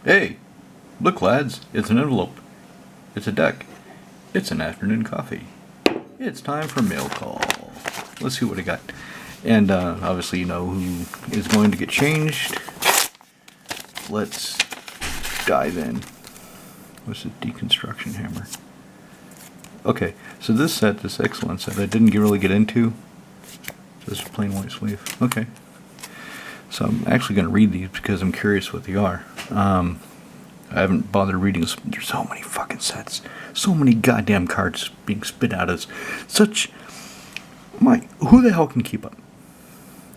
Hey, look lads, it's an envelope. It's a deck. It's an afternoon coffee. It's time for mail call. Let's see what I got. And obviously you know who is going to get changed. Let's dive in. What's the deconstruction hammer? Okay, so this set, this excellent set, I didn't really get into. This is plain white sleeve. Okay. So I'm actually going to read these because I'm curious what they are. I haven't bothered reading. There's so many fucking sets. So many goddamn cards being spit out as such. Who the hell can keep up?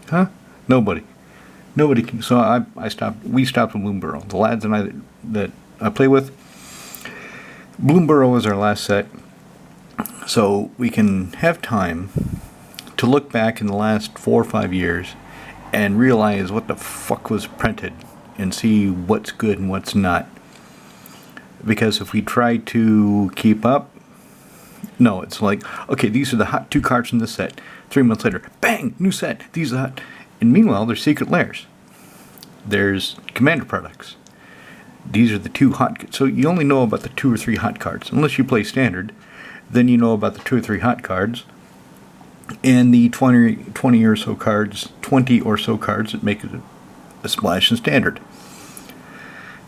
Huh? Nobody. Nobody can. So we stopped with Bloomborough. The lads and I that I play with, Bloomborough was our last set. So we can have time to look back in the last 4 or 5 years and realize what the fuck was printed and see what's good and what's not. Because if we try to keep up, no, it's like, okay, these are the hot 2 cards in this set. 3 months later, bang, new set. These are hot. And meanwhile, there's secret layers. There's commander products. These are the 2 hot. So you only know about the 2 or 3 hot cards unless you play standard. Then you know about the 2 or 3 hot cards and the 20 or so cards that make it a splash in standard.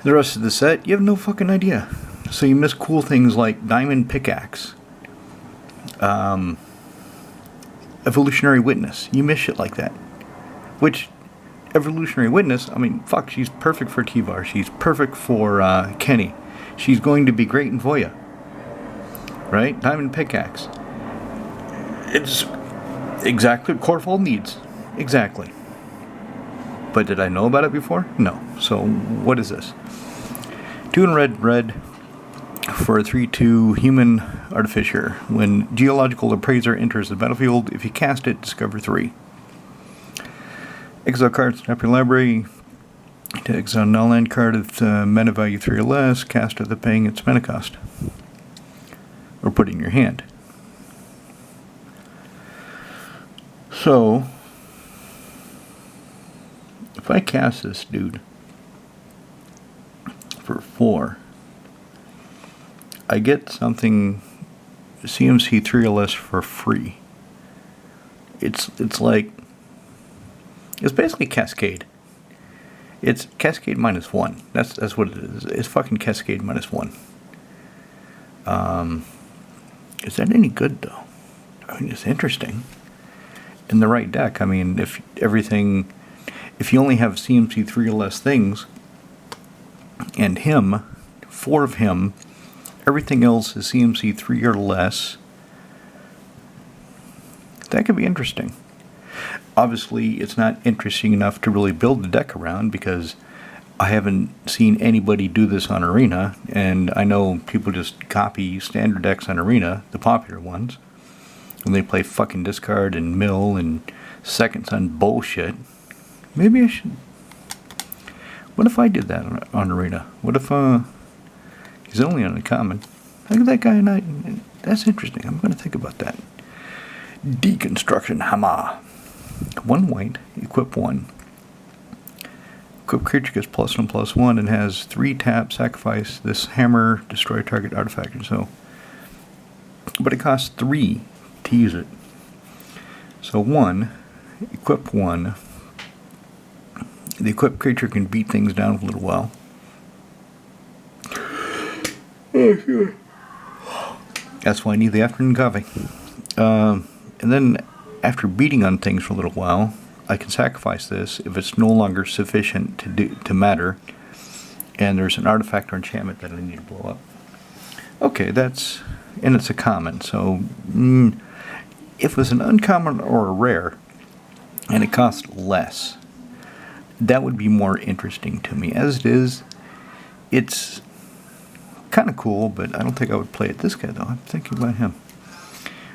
The rest of the set, you have no fucking idea. So you miss cool things like Diamond Pickaxe, Evolutionary Witness. You miss shit like that. Which, Evolutionary Witness, I mean, fuck, she's perfect for T-Var. She's perfect for Kenny. She's going to be great in Voya. Right? Diamond Pickaxe. It's exactly what Corfold needs. Exactly. But did I know about it before? No. So, what is this? 2 in red for a 3/2 human artificer. When Geological Appraiser enters the battlefield, if you cast it, discover 3. Exile cards in your library. To exile null land card if mana value 3 or less, cast at the paying its mana cost. Or put it in your hand. So, if I cast this dude for 4, I get something CMC 3 or less for free. It's like, it's basically Cascade. It's Cascade -1. That's what it is. It's fucking Cascade -1. Is that any good though? I mean, it's interesting. In the right deck, I mean, if you only have CMC 3 or less things, and 4 of him, everything else is CMC 3 or less, that could be interesting. Obviously, it's not interesting enough to really build the deck around because I haven't seen anybody do this on Arena, and I know people just copy standard decks on Arena, the popular ones, and they play fucking discard and mill and second son bullshit. Maybe I should. What if I did that on Arena? What if he's only on a common? Look at that guy, and that's interesting. I'm going to think about that. Deconstruction hammer. 1 white, equip 1. Equip creature gets +1/+1 and has 3 tap, sacrifice this hammer, destroy target artifact, and so. But it costs 3 to use it. So 1, equip 1. The equipped creature can beat things down for a little while. Oh, sure. That's why I need the afternoon coffee. And then after beating on things for a little while, I can sacrifice this if it's no longer sufficient to matter, and there's an artifact or enchantment that I need to blow up. Okay, and it's a common, so if it was an uncommon or a rare, and it costs less, that would be more interesting to me. As it is, it's kind of cool, but I don't think I would play it. This guy, though, I'm thinking about him.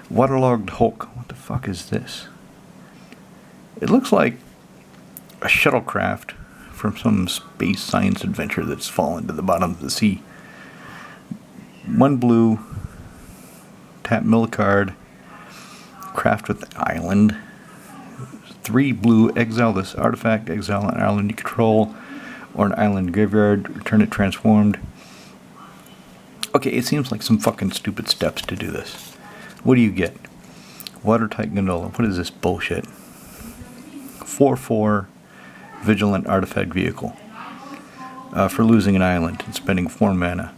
Waterlogged Hulk. What the fuck is this? It looks like a shuttlecraft from some space science adventure that's fallen to the bottom of the sea. 1 blue, tap mill a card, craft with the island. 3 blue, exile this artifact, exile an island you control, or an island graveyard, return it transformed. Okay, it seems like some fucking stupid steps to do this. What do you get? Watertight gondola. What is this bullshit? 4/4 vigilant artifact vehicle. For losing an island and spending 4 mana.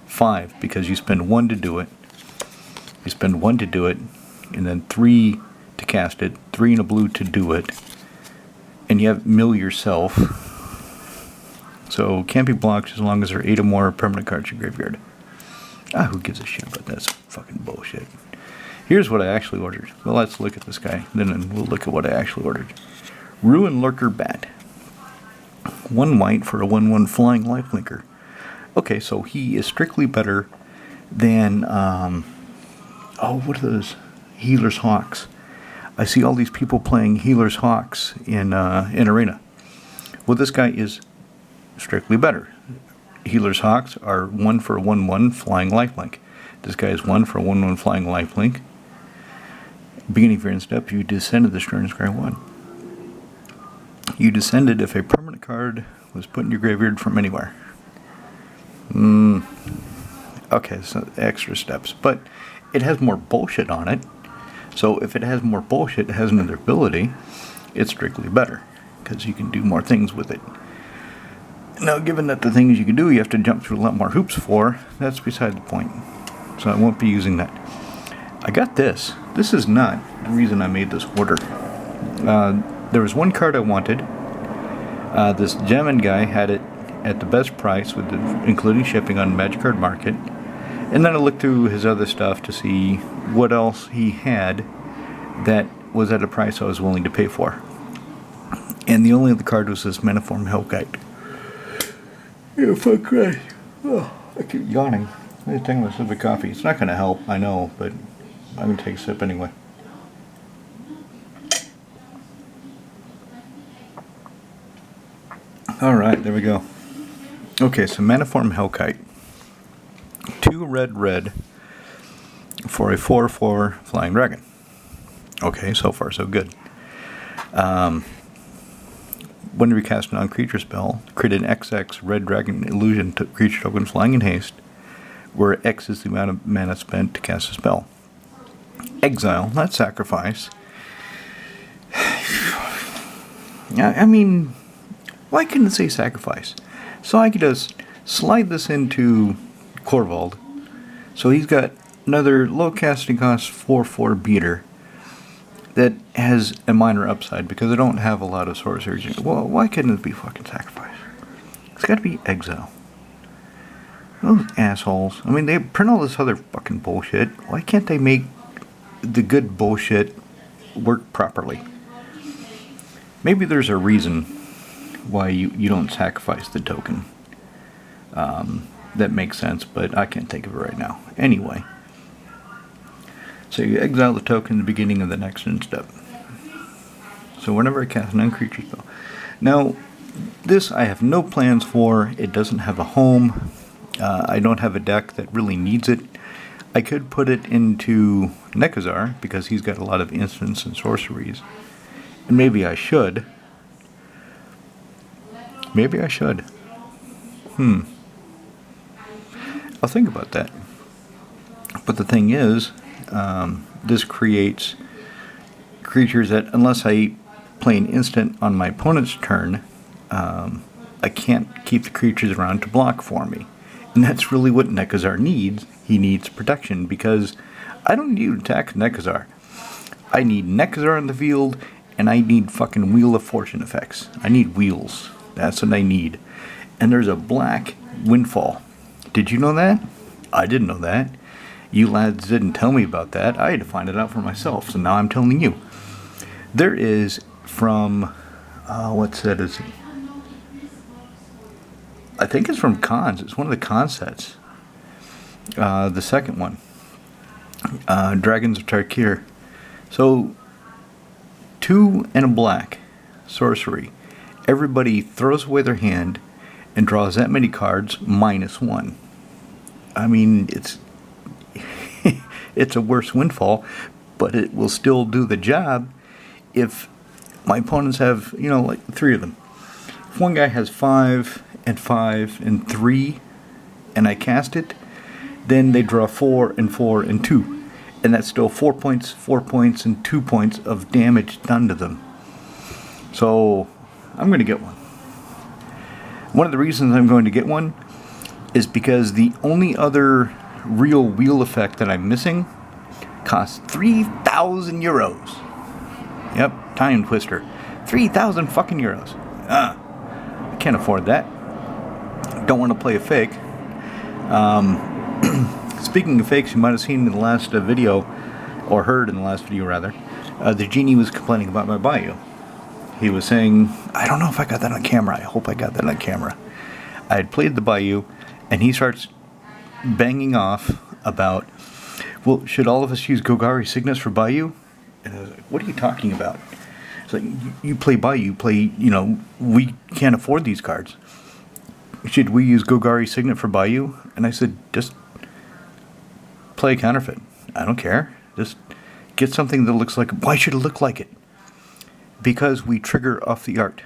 5 because you spend 1 to do it. You spend 1 to do it, and then 3 to cast it, 3 and a blue to do it, and you have mill yourself. So can't be blocked as long as there are 8 or more permanent cards in your graveyard. Who gives a shit about that? That's fucking bullshit. Here's what I actually ordered. Well, let's look at this guy. Then we'll look at what I actually ordered. Ruin Lurker Bat. 1 white for a 1/1 flying lifelinker. Okay, so he is strictly better than, what are those? Healer's Hawks. I see all these people playing Healer's Hawks in Arena. Well, this guy is strictly better. Healer's Hawks are 1 for a 1/1 flying lifelink. This guy is 1 for a 1/1 flying lifelink. Beginning of your end step, you descended this turn, square 1. You descended if a permanent card was put in your graveyard from anywhere. Okay, so extra steps. But it has more bullshit on it. So if it has more bullshit, it has another ability, it's strictly better. Because you can do more things with it. Now, given that the things you can do, you have to jump through a lot more hoops for, that's beside the point. So I won't be using that. I got this. This is not the reason I made this order. There was one card I wanted. This Gemin guy had it at the best price, with including shipping on Magic Card Market. And then I looked through his other stuff to see what else he had that was at a price I was willing to pay for. And the only other card was this Manaform Hellkite. Yeah, fuck Christ. Oh, I keep yawning. I'm taking a sip of coffee. It's not going to help, I know, but I'm going to take a sip anyway. Alright, there we go. Okay, so Manaform Hellkite. 2 red for a 4/4 flying dragon. Okay, so far so good. Whenever you cast a non-creature spell, create an XX red dragon illusion to creature token flying in haste, where X is the amount of mana spent to cast a spell. Exile, not sacrifice. I mean, why couldn't it say sacrifice? So I could just slide this into Corvald. So he's got another low casting cost 4/4 beater that has a minor upside because I don't have a lot of sorceries. Well, why couldn't it be fucking sacrifice? It's got to be exile. Those assholes. I mean, they print all this other fucking bullshit. Why can't they make the good bullshit work properly? Maybe there's a reason why you don't sacrifice the token. That makes sense, but I can't think of it right now. Anyway. So you exile the token at the beginning of the next end step. So whenever I cast an non-creature spell. Now, this I have no plans for. It doesn't have a home. I don't have a deck that really needs it. I could put it into Nekusar, because he's got a lot of instants and sorceries. And maybe I should. Maybe I should. I'll think about that. But the thing is, this creates creatures that, unless I play an instant on my opponent's turn, I can't keep the creatures around to block for me. And that's really what Nekusar needs. He needs protection, because I don't need to attack Nekusar. I need Nekusar in the field, and I need fucking Wheel of Fortune effects. I need wheels. That's what I need. And there's a black windfall. Did you know that? I didn't know that. You lads didn't tell me about that. I had to find it out for myself, so now I'm telling you. There is from, what set is it? I think it's from Cons. It's one of the con sets. The second one. Dragons of Tarkir. So, 2 and a black. Sorcery. Everybody throws away their hand and draws that many cards -1. I mean, it's it's a worse windfall, but it will still do the job if my opponents have, like 3 of them. If one guy has 5 and 5 and 3, and I cast it, then they draw 4 and 4 and 2. And that's still 4 points, 4 points, and 2 points of damage done to them. So, I'm going to get one. One of the reasons I'm going to get one is because the only other real wheel effect that I'm missing costs 3,000 euros. Yep, Time Twister. 3,000 fucking euros. I can't afford that. Don't want to play a fake. Speaking of fakes, you might have seen in the last video, or heard in the last video rather, the genie was complaining about my Bayou. He was saying, I don't know if I got that on camera. I hope I got that on camera. I had played the Bayou, and he starts banging off about, well, should all of us use Golgari Signets for Bayou? And I was like, what are you talking about? It's like, you play Bayou, we can't afford these cards. Should we use Golgari Signet for Bayou? And I said, just play a counterfeit. I don't care. Just get something that looks like, why should it look like it? Because we trigger off the art.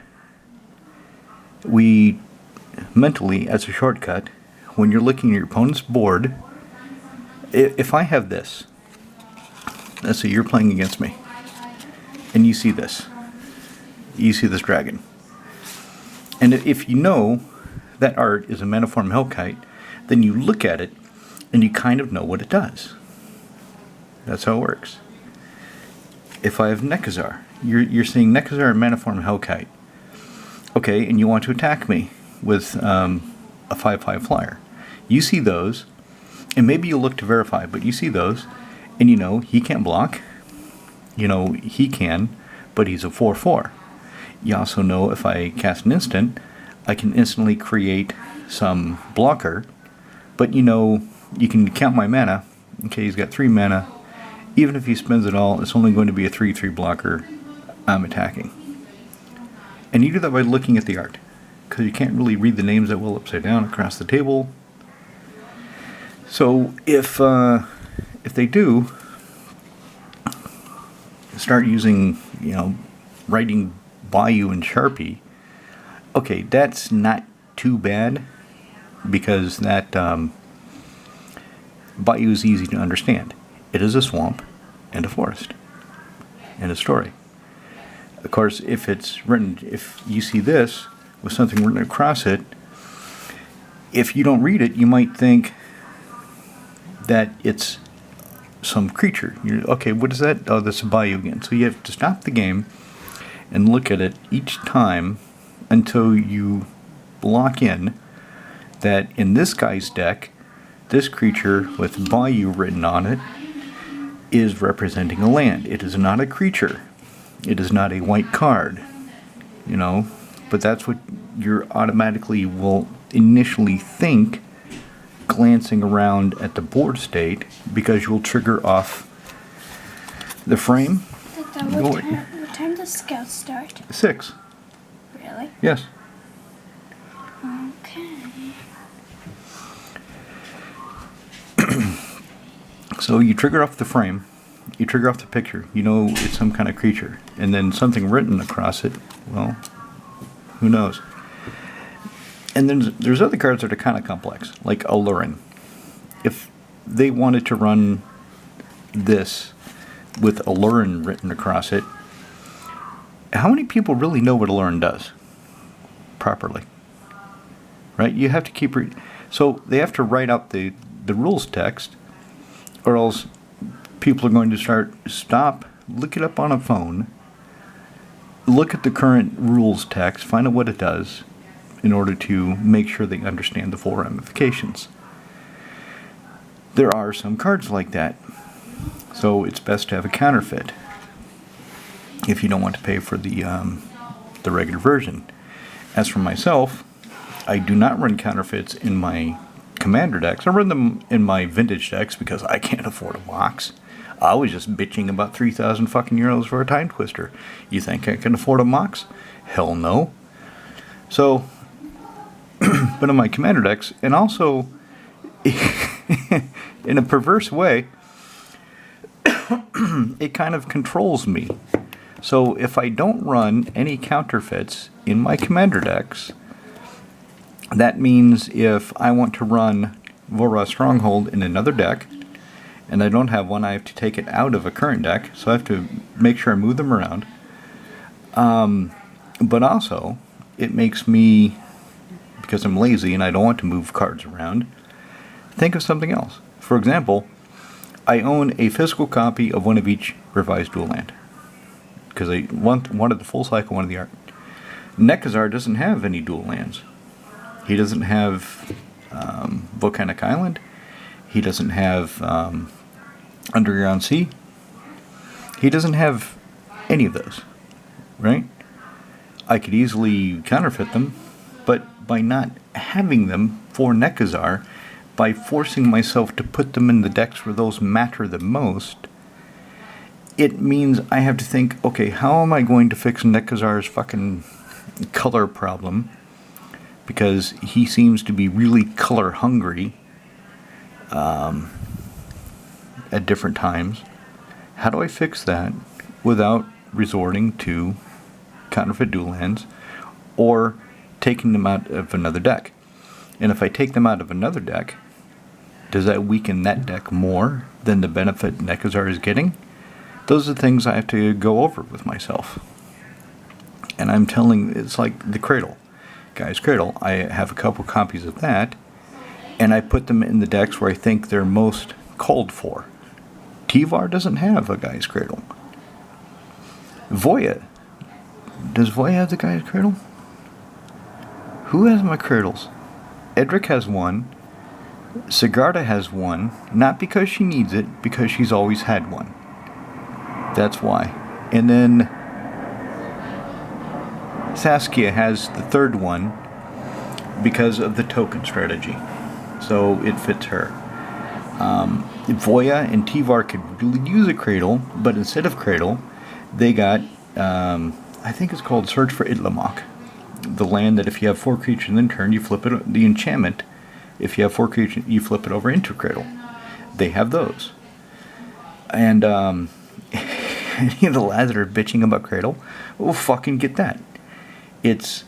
We mentally, as a shortcut, when you're looking at your opponent's board, if I have this, let's say you're playing against me, and you see this dragon, and if you know that art is a Manaform Hellkite, then you look at it, and you kind of know what it does. That's how it works. If I have Nekusar, you're seeing Nekusar and Manaform Hellkite. Okay, and you want to attack me with a 5/5 flyer. You see those, and maybe you look to verify, but you see those, and you know he can't block. You know he can, but he's a 4/4. You also know if I cast an instant, I can instantly create some blocker, but you know you can count my mana. Okay, he's got 3 mana. Even if he spends it all, it's only going to be a 3/3 blocker I'm attacking. And you do that by looking at the art, because you can't really read the names that will upside down across the table. So if they do start using, writing Bayou and Sharpie, okay, that's not too bad, because that Bayou is easy to understand. It is a swamp and a forest and a story. Of course, if you see this with something written across it, if you don't read it, you might think that it's some creature. Okay, what is that? Oh, that's a Bayou again. So you have to stop the game and look at it each time until you lock in that in this guy's deck, this creature with Bayou written on it is representing a land. It is not a creature. It is not a white card. But that's what you automatically will initially think glancing around at the board state, because you'll trigger off the frame. What time does Scout start? 6. Really? Yes. Okay. So you trigger off the frame, you trigger off the picture, it's some kind of creature, and then something written across it, well, who knows. And then there's other cards that are kind of complex, like Allurin. If they wanted to run this with Allurin written across it, how many people really know what Allurin does properly? Right? You have to keep so they have to write out the rules text, or else people are going to stop, look it up on a phone, look at the current rules text, find out what it does, in order to make sure they understand the full ramifications. There are some cards like that, so it's best to have a counterfeit if you don't want to pay for the regular version. As for myself, I do not run counterfeits in my Commander decks. I run them in my Vintage decks because I can't afford a box. I was just bitching about 3,000 fucking euros for a Time Twister. You think I can afford a Mox? Hell no. So, but in my Commander decks, and also in a perverse way, it kind of controls me. So if I don't run any counterfeits in my commander decks, that means if I want to run Vorra Stronghold in another deck, and I don't have one, I have to take it out of a current deck, so I have to make sure I move them around. But also, it makes me, because I'm lazy and I don't want to move cards around, think of something else. For example, I own a physical copy of one of each revised dual land, because I wanted the full cycle, wanted the art. Nekusar doesn't have any dual lands. He doesn't have Volcanic Island. He doesn't have Underground Sea. He doesn't have any of those, right? I could easily counterfeit them, but by not having them for Nekusar, by forcing myself to put them in the decks where those matter the most, it means I have to think, okay, how am I going to fix Nekusar's fucking color problem? Because he seems to be really color hungry at different times. How do I fix that without resorting to counterfeit dual lands or taking them out of another deck? And if I take them out of another deck, does that weaken that deck more than the benefit Nekusar is getting? Those are things I have to go over with myself. And I'm telling, it's like the Cradle. Guy's Cradle, I have a couple copies of that, and I put them in the decks where I think they're most called for. Tivar doesn't have a Guy's Cradle. Voya. Does Voya have the Guy's Cradle? Who has my cradles? Edric has one. Sigarda has one, not because she needs it, because she's always had one. That's why. And then Saskia has the third one because of the token strategy. So it fits her. Voya and Tivar could really use a cradle, but instead of cradle, they got, I think it's called Search for Idlamok. The land that if you have 4 creatures in turn, you flip it, the enchantment, if you have 4 creatures, you flip it over into a cradle. They have those. And any of the lads that are bitching about cradle, will fucking get that. It's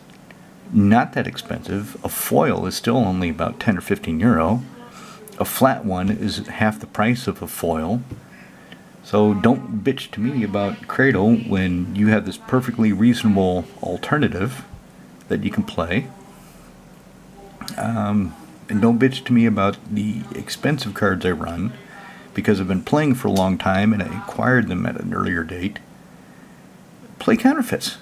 not that expensive. A foil is still only about 10 or 15 euro. A flat one is half the price of a foil. So don't bitch to me about Cradle when you have this perfectly reasonable alternative that you can play. And don't bitch to me about the expensive cards I run, because I've been playing for a long time and I acquired them at an earlier date. Play counterfeits.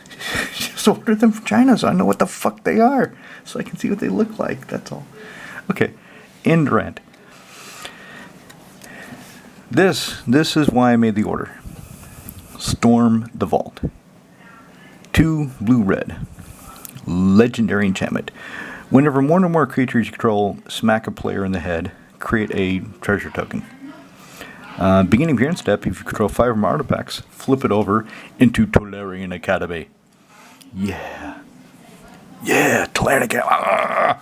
Just order them from China so I know what the fuck they are, so I can see what they look like. That's all. Okay, end rant. This is why I made the order. Storm the Vault. 2 blue-red. Legendary enchantment. Whenever one or more creatures you control smack a player in the head, create a treasure token. Beginning of your end step, if you control 5 or more artifacts, flip it over into Tolarian Academy. Yeah. Yeah, Tolarian Academy. Ah!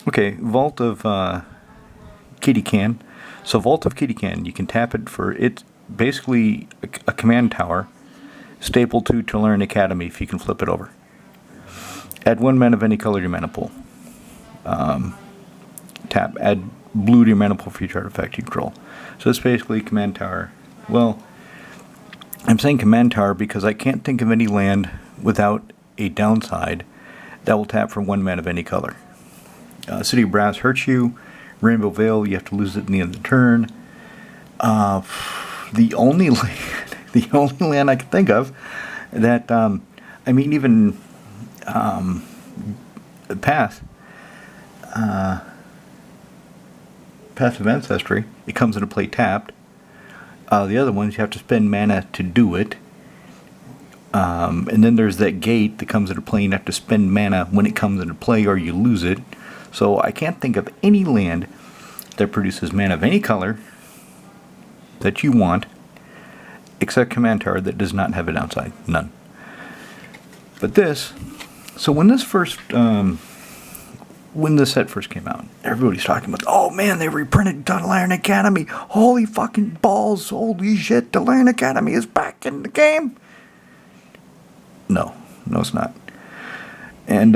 Okay, Vault of Kitty Can. So Vault of Kitty Can, you can tap it for, it's basically a command tower stapled to Tolarian Academy if you can flip it over. Add 1 mana of any color to your mana pool. Tap, add blue to your mana pool for each artifact you control. So it's basically command tower. Well, I'm saying command tower because I can't think of any land without a downside that will tap for 1 mana of any color. City of Brass hurts you. Rainbow Veil, you have to lose it in the end of the turn. The only land I can think of that, I mean, even Path of Ancestry, it comes into play tapped. The other ones, you have to spend mana to do it. And then there's that gate that comes into play, and you have to spend mana when it comes into play or you lose it. So I can't think of any land that produces mana of any color that you want, except Command Tower that does not have a downside. None. But this, so when this first, when the set first came out, everybody's talking about, oh man, they reprinted Tolarian Academy. Holy fucking balls. Holy shit, Tolarian Academy is back in the game. No, it's not. And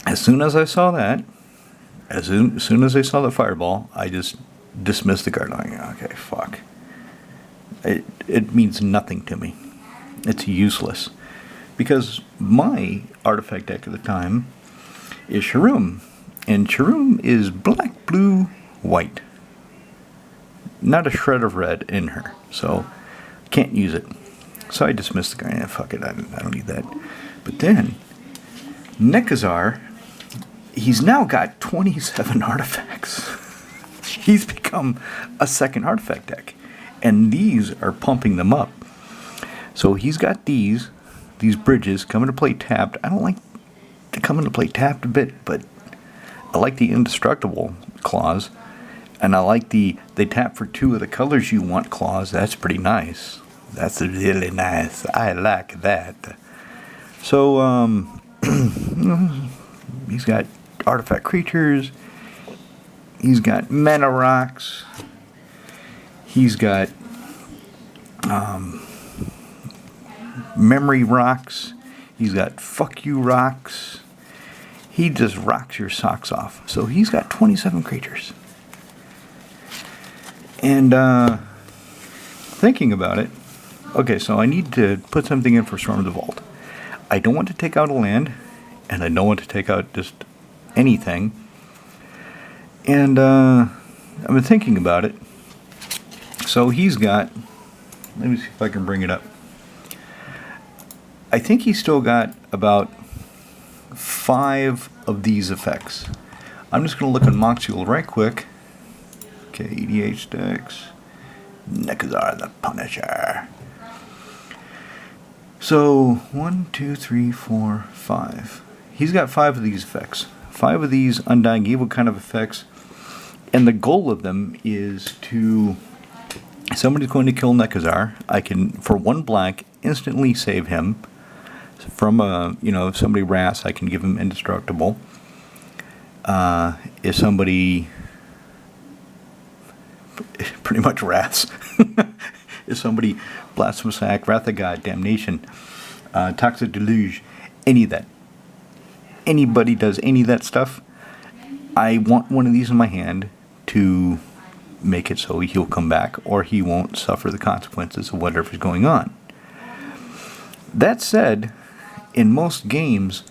as soon as I saw that, as soon as I saw the fireball, I just dismissed the card. Like, okay, fuck. It means nothing to me. It's useless. Because my artifact deck at the time is Sharum. And Sharum is black, blue, white. Not a shred of red in her. So, can't use it. So I dismissed the guy. Yeah, fuck it, I don't need that. But then, Nekusar, he's now got 27 artifacts. He's become a second artifact deck. And these are pumping them up. So he's got these bridges come into play tapped. I don't like to come into play tapped a bit, but I like the indestructible clause. And I like they tap for 2 of the colors you want clause. That's pretty nice. That's really nice. I like that. So, he's got artifact creatures. He's got mana rocks. He's got memory rocks. He's got fuck you rocks. He just rocks your socks off. So he's got 27 creatures. And thinking about it, okay, so I need to put something in for Storm the Vault. I don't want to take out a land, and I don't want to take out just anything. And I've been thinking about it. So he's got, let me see if I can bring it up. I think he's still got about 5 of these effects. I'm just going to look at Moxule right quick. Okay, EDH decks. Nekusar the Punisher. So, 1, 2, 3, 4, 5. He's got 5 of these effects. 5 of these Undying Evil kind of effects. And the goal of them is to... Somebody's going to kill Nekusar. I can, for 1 black, instantly save him. From if somebody wraths, I can give him indestructible. If somebody... pretty much wraths. If somebody blasphemous act, wrath of God, damnation, toxic deluge, any of that. Anybody does any of that stuff, I want one of these in my hand to make it so he'll come back or he won't suffer the consequences of whatever's going on. That said, in most games,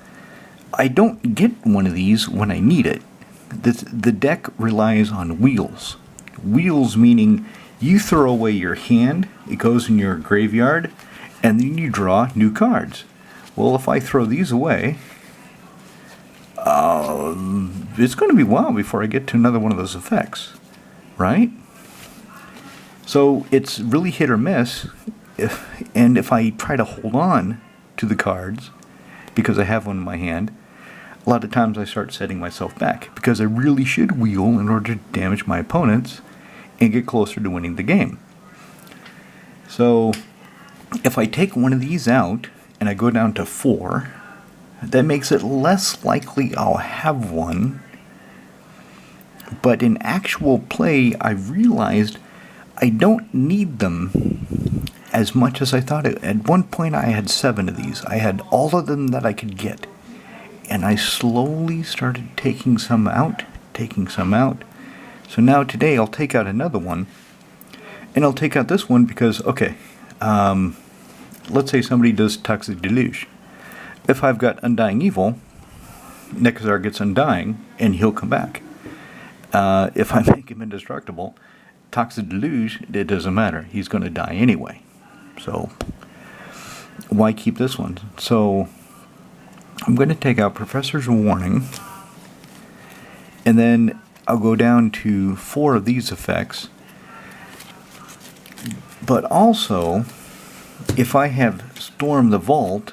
I don't get one of these when I need it. The deck relies on wheels. Wheels meaning you throw away your hand, it goes in your graveyard, and then you draw new cards. Well, if I throw these away, it's going to be a while before I get to another one of those effects, right? So it's really hit or miss, and if I try to hold on to the cards, because I have one in my hand, a lot of times I start setting myself back, because I really should wheel in order to damage my opponents and get closer to winning the game. So, if I take one of these out, and I go down to 4, that makes it less likely I'll have one. But in actual play, I've realized I don't need them as much as I thought. At one point, I had 7 of these. I had all of them that I could get. And I slowly started taking some out. So now today I'll take out another one, and I'll take out this one because, okay, let's say somebody does Toxic Deluge. If I've got Undying Evil, Nekusar gets Undying, and he'll come back. If I make him indestructible, Toxic Deluge, it doesn't matter. He's going to die anyway. So, why keep this one? So, I'm going to take out Professor's Warning, and then I'll go down to 4 of these effects. But also, if I have Storm the Vault,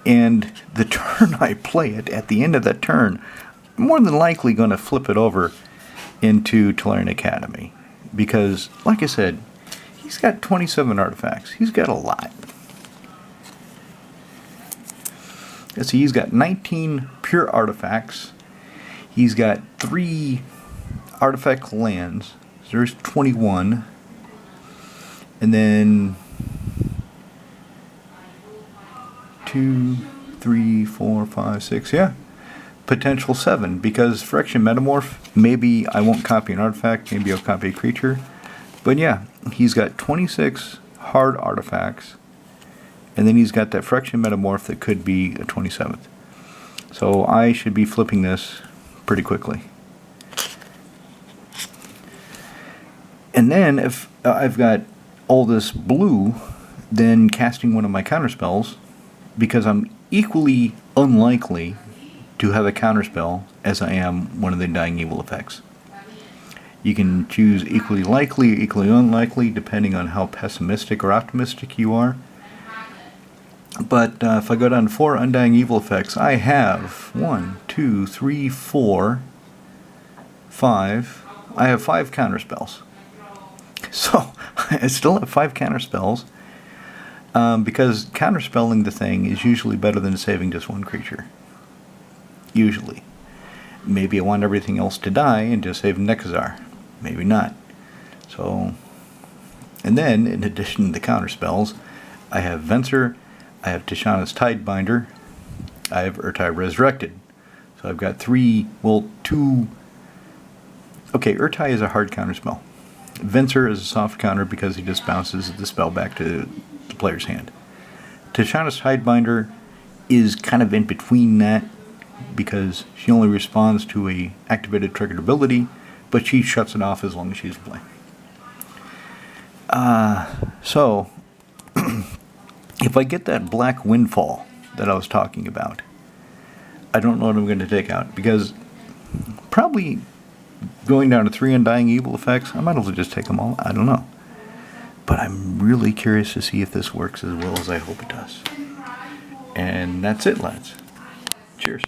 and the turn I play it, at the end of that turn, I'm more than likely going to flip it over into Tolarian Academy. Because, like I said, he's got 27 artifacts. He's got a lot. Let's see, he's got 19 pure artifacts. He's got 3 artifact lands. So there's 21. And then 2, 3, 4, 5, 6, yeah. Potential 7, because Friction Metamorph, maybe I won't copy an artifact, maybe I'll copy a creature. But yeah, he's got 26 hard artifacts, and then he's got that Friction Metamorph that could be a 27th. So I should be flipping this pretty quickly. And then if I've got all this blue, then casting one of my counterspells, because I'm equally unlikely to have a counterspell as I am one of the Undying Evil effects. You can choose equally likely or equally unlikely depending on how pessimistic or optimistic you are. But if I go down to 4 Undying Evil effects, I have 1, 2, 3, 4, 5. I have 5 counterspells. So I still have 5 counterspells, because counterspelling the thing is usually better than saving just one creature. Usually. Maybe I want everything else to die and just save Nekusar. Maybe not. So, and then in addition to the counterspells, I have Venser, I have Tishana's Tidebinder, I have Urtai Resurrected. So I've got 2. Okay, Urtai is a hard counterspell. Venser is a soft counter because he just bounces the spell back to the player's hand. Tishana's Tidebinder is kind of in between that because she only responds to a activated triggered ability, but she shuts it off as long as she's playing. So, if I get that black windfall that I was talking about, I don't know what I'm going to take out, because probably going down to 3 Undying Evil effects, I might as well just take them all. I don't know. But I'm really curious to see if this works as well as I hope it does. And that's it, lads. Cheers.